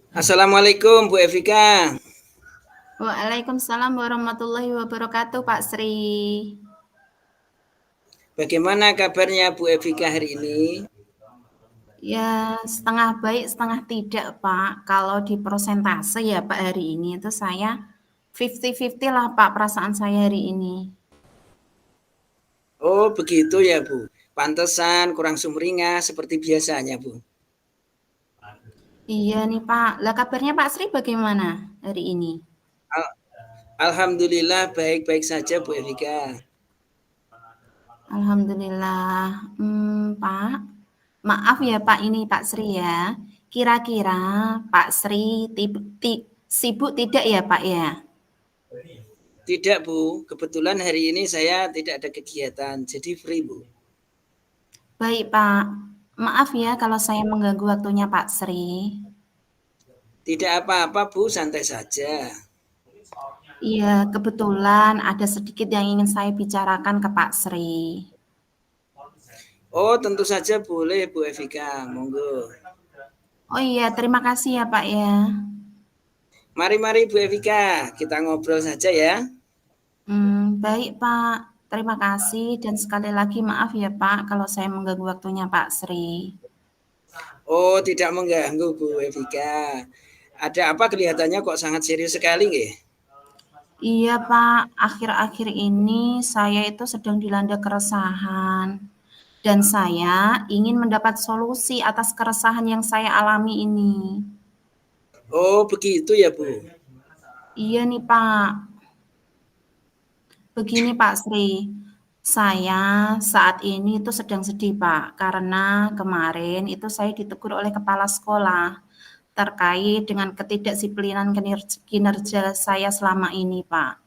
Assalamualaikum Bu Evika. Waalaikumsalam warahmatullahi wabarakatuh, Pak Sri. Bagaimana kabarnya Bu Evika hari ini? Ya, setengah baik, setengah tidak, Pak. Kalau di persentase ya, Pak, hari ini itu saya 50-50 lah, Pak, perasaan saya hari ini. Oh begitu ya Bu. Pantesan kurang sumringah seperti biasanya Bu. Iya nih, Pak. Lah kabarnya Pak Sri bagaimana hari ini? Al- Alhamdulillah baik-baik saja Bu Evika. Alhamdulillah. Pak, maaf ya Pak ini Pak Sri ya. Kira-kira Pak Sri sibuk tidak ya Pak ya? Tidak Bu, kebetulan hari ini saya tidak ada kegiatan, jadi free Bu. Baik Pak, maaf ya kalau saya mengganggu waktunya Pak Sri. Tidak apa-apa Bu, santai saja. Iya, kebetulan ada sedikit yang ingin saya bicarakan ke Pak Sri. Oh tentu saja boleh Bu Evika, monggo. Oh iya, terima kasih ya Pak ya. Mari-mari Bu Evika, kita ngobrol saja ya. Baik Pak, terima kasih dan sekali lagi maaf ya Pak kalau saya mengganggu waktunya Pak Sri. Oh tidak mengganggu Bu Evika. Ada apa kelihatannya kok sangat serius sekali nggih? Iya Pak, akhir-akhir ini saya itu sedang dilanda keresahan dan saya ingin mendapat solusi atas keresahan yang saya alami ini. Oh begitu ya Bu. Iya nih Pak, begini Pak Sri, saya saat ini itu sedang sedih Pak, karena kemarin itu saya ditegur oleh kepala sekolah terkait dengan ketidakdisiplinan kinerja saya selama ini Pak.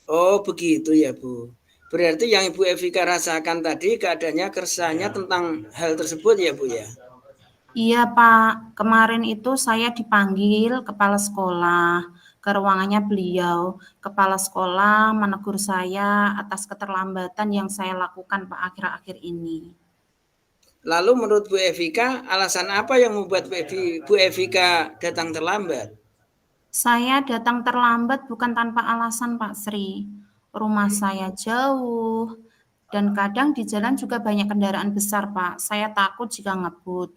Oh begitu ya Bu. Berarti yang Ibu Evika rasakan tadi keadaannya keresahannya tentang hal tersebut ya Bu ya? Iya Pak, kemarin itu saya dipanggil kepala sekolah ke ruangannya beliau. Kepala sekolah menegur saya atas keterlambatan yang saya lakukan Pak akhir-akhir ini. Lalu menurut Bu Evika, alasan apa yang membuat Bu Evika datang terlambat? Saya datang terlambat bukan tanpa alasan Pak Sri. Rumah saya jauh dan kadang di jalan juga banyak kendaraan besar Pak. Saya takut jika ngebut.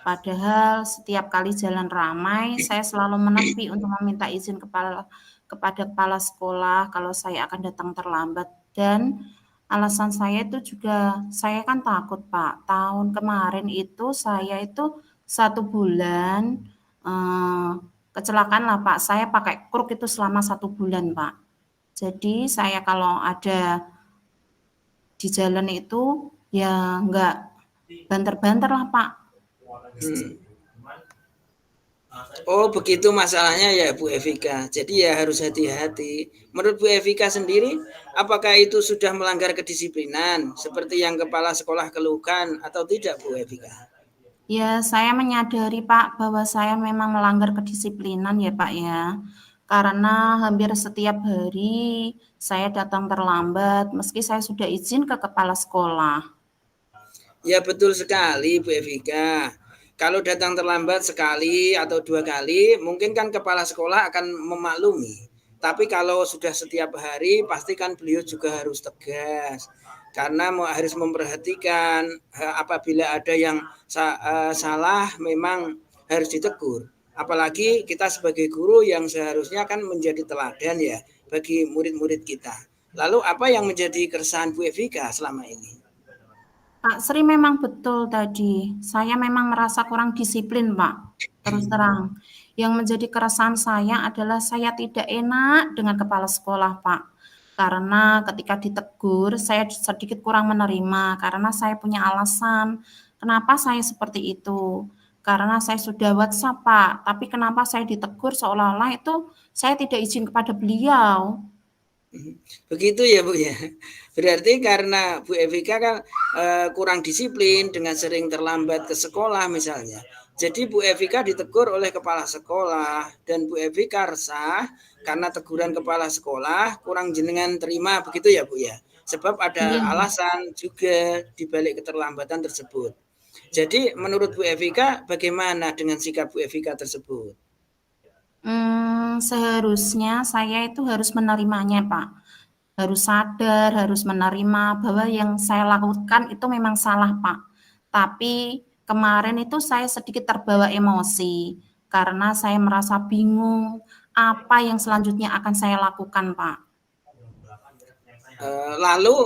Padahal setiap kali jalan ramai, saya selalu menepi untuk meminta izin kepada kepala sekolah kalau saya akan datang terlambat. Dan alasan saya itu juga, saya kan takut Pak. Tahun kemarin itu saya itu 1 bulan eh, kecelakaan lah Pak. Saya pakai kruk itu selama 1 bulan Pak. Jadi saya kalau ada di jalan itu ya nggak banter-banter lah Pak. Hmm. Oh begitu masalahnya ya Bu Evika. Jadi ya harus hati-hati. Menurut Bu Evika sendiri, apakah itu sudah melanggar kedisiplinan seperti yang kepala sekolah keluhkan atau tidak Bu Evika? Ya, saya menyadari Pak bahwa saya memang melanggar kedisiplinan ya Pak ya. Karena hampir setiap hari saya datang terlambat meski saya sudah izin ke kepala sekolah. Ya betul sekali Bu Evika. Kalau datang terlambat sekali atau 2 kali, mungkin kan kepala sekolah akan memaklumi. Tapi kalau sudah setiap hari, pastikan beliau juga harus tegas. Karena harus memperhatikan apabila ada yang salah memang harus ditegur. Apalagi kita sebagai guru yang seharusnya kan menjadi teladan ya bagi murid-murid kita. Lalu apa yang menjadi keresahan Bu Evika selama ini? Pak Sri memang betul tadi. Saya memang merasa kurang disiplin, Pak. Terus terang. Yang menjadi keresahan saya adalah saya tidak enak dengan kepala sekolah, Pak. Karena ketika ditegur, saya sedikit kurang menerima karena saya punya alasan kenapa saya seperti itu. Karena saya sudah WhatsApp, Pak, tapi kenapa saya ditegur seolah-olah itu saya tidak izin kepada beliau. Begitu ya Bu ya. Berarti karena Bu Evika kan kurang disiplin dengan sering terlambat ke sekolah misalnya. Jadi Bu Evika ditegur oleh kepala sekolah dan Bu Evika resah karena teguran kepala sekolah kurang jenengan terima begitu ya Bu ya. Sebab ada Iya. alasan juga di balik keterlambatan tersebut. Jadi menurut Bu Evika bagaimana dengan sikap Bu Evika tersebut? Seharusnya saya itu harus menerimanya, Pak. Harus sadar, harus menerima bahwa yang saya lakukan itu memang salah, Pak. Tapi kemarin itu saya sedikit terbawa emosi karena saya merasa bingung apa yang selanjutnya akan saya lakukan, Pak. Lalu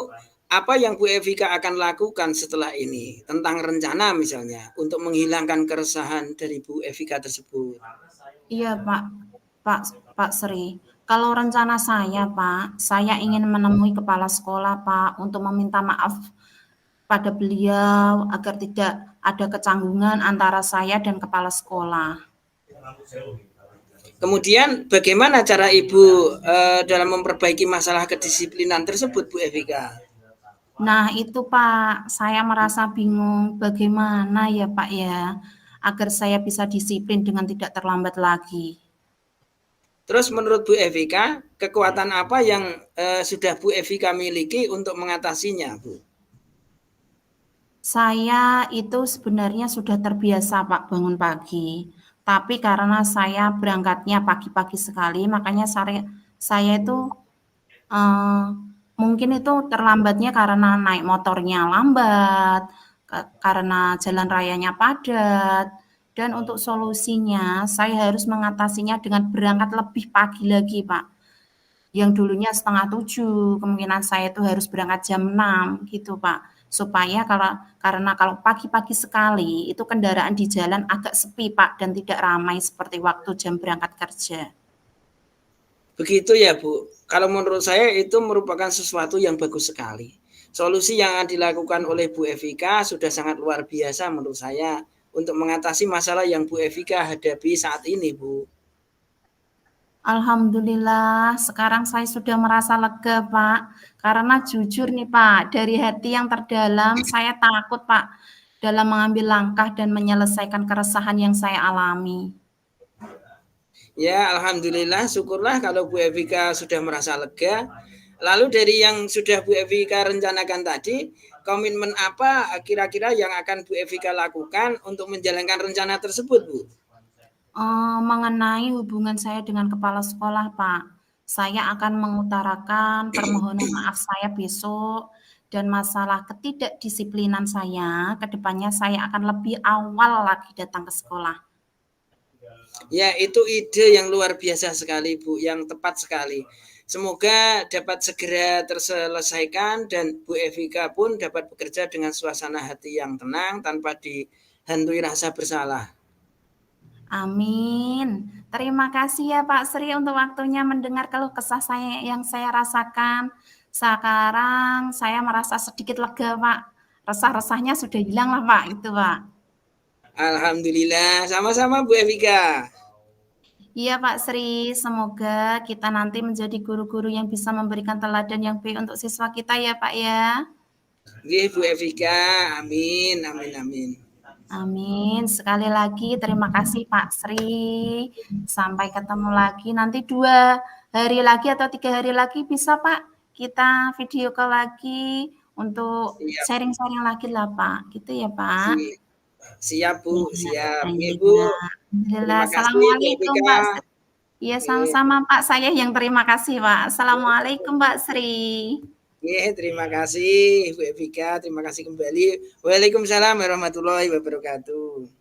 apa yang Bu Evika akan lakukan setelah ini? Tentang rencana misalnya untuk menghilangkan keresahan dari Bu Evika tersebut. Iya, Pak. Pak Pak Sri. Kalau rencana saya, Pak, saya ingin menemui kepala sekolah, Pak, untuk meminta maaf pada beliau agar tidak ada kecanggungan antara saya dan kepala sekolah. Kemudian bagaimana cara Ibu dalam memperbaiki masalah kedisiplinan tersebut, Bu Evika? Nah, itu Pak, saya merasa bingung bagaimana ya Pak ya, agar saya bisa disiplin dengan tidak terlambat lagi. Terus menurut Bu Evika, kekuatan apa yang sudah Bu Evika miliki untuk mengatasinya, Bu? Saya itu sebenarnya sudah terbiasa Pak bangun pagi, tapi karena saya berangkatnya pagi-pagi sekali, makanya saya itu Eee, mungkin itu terlambatnya karena naik motornya lambat, karena jalan rayanya padat, dan untuk solusinya saya harus mengatasinya dengan berangkat lebih pagi lagi, Pak. Yang dulunya 6:30, kemungkinan saya itu harus berangkat jam 6 gitu, Pak. Supaya karena kalau pagi-pagi sekali, itu kendaraan di jalan agak sepi, Pak, dan tidak ramai seperti waktu jam berangkat kerja. Begitu ya, Bu. Kalau menurut saya itu merupakan sesuatu yang bagus sekali. Solusi yang dilakukan oleh Bu Evika sudah sangat luar biasa menurut saya untuk mengatasi masalah yang Bu Evika hadapi saat ini, Bu. Alhamdulillah, sekarang saya sudah merasa lega, Pak. Karena jujur nih, Pak, dari hati yang terdalam, saya takut, Pak, dalam mengambil langkah dan menyelesaikan keresahan yang saya alami. Ya, alhamdulillah, syukurlah kalau Bu Evika sudah merasa lega. Lalu dari yang sudah Bu Evika rencanakan tadi, komitmen apa kira-kira yang akan Bu Evika lakukan untuk menjalankan rencana tersebut, Bu? Mengenai hubungan saya dengan kepala sekolah, Pak, saya akan mengutarakan permohonan maaf saya besok dan masalah ketidakdisiplinan saya, ke depannya saya akan lebih awal lagi datang ke sekolah. Ya, itu ide yang luar biasa sekali, Bu, yang tepat sekali. Semoga dapat segera terselesaikan dan Bu Evika pun dapat bekerja dengan suasana hati yang tenang tanpa dihantui rasa bersalah. Amin. Terima kasih ya Pak Sri untuk waktunya mendengar keluh kesah saya yang saya rasakan. Sekarang saya merasa sedikit lega, Pak. Resah-resahnya sudah hilang lah, Pak, itu, Pak. Alhamdulillah, sama-sama Bu Evika. Iya Pak Sri, semoga kita nanti menjadi guru-guru yang bisa memberikan teladan yang baik untuk siswa kita ya Pak ya. Nggih, Bu Evika, amin, amin, amin. Amin. Sekali lagi terima kasih Pak Sri. Sampai ketemu lagi nanti 2 hari lagi atau 3 hari lagi bisa Pak, kita video call lagi untuk Siap, sharing-sharing lagi lah Pak, gitu ya Pak? siap, siap Bu, Iya siap. Nggih, Bu. iya. Alhamdulillah. Terima kasih Bu Assalamualaikum Evika. Pak Sri. Iya Nggih, sama-sama Pak, saya yang terima kasih Pak. Assalamualaikum Mbak Sri. nggih, terima kasih Bu Evika, terima kasih kembali. Waalaikumsalam warahmatullahi wabarakatuh.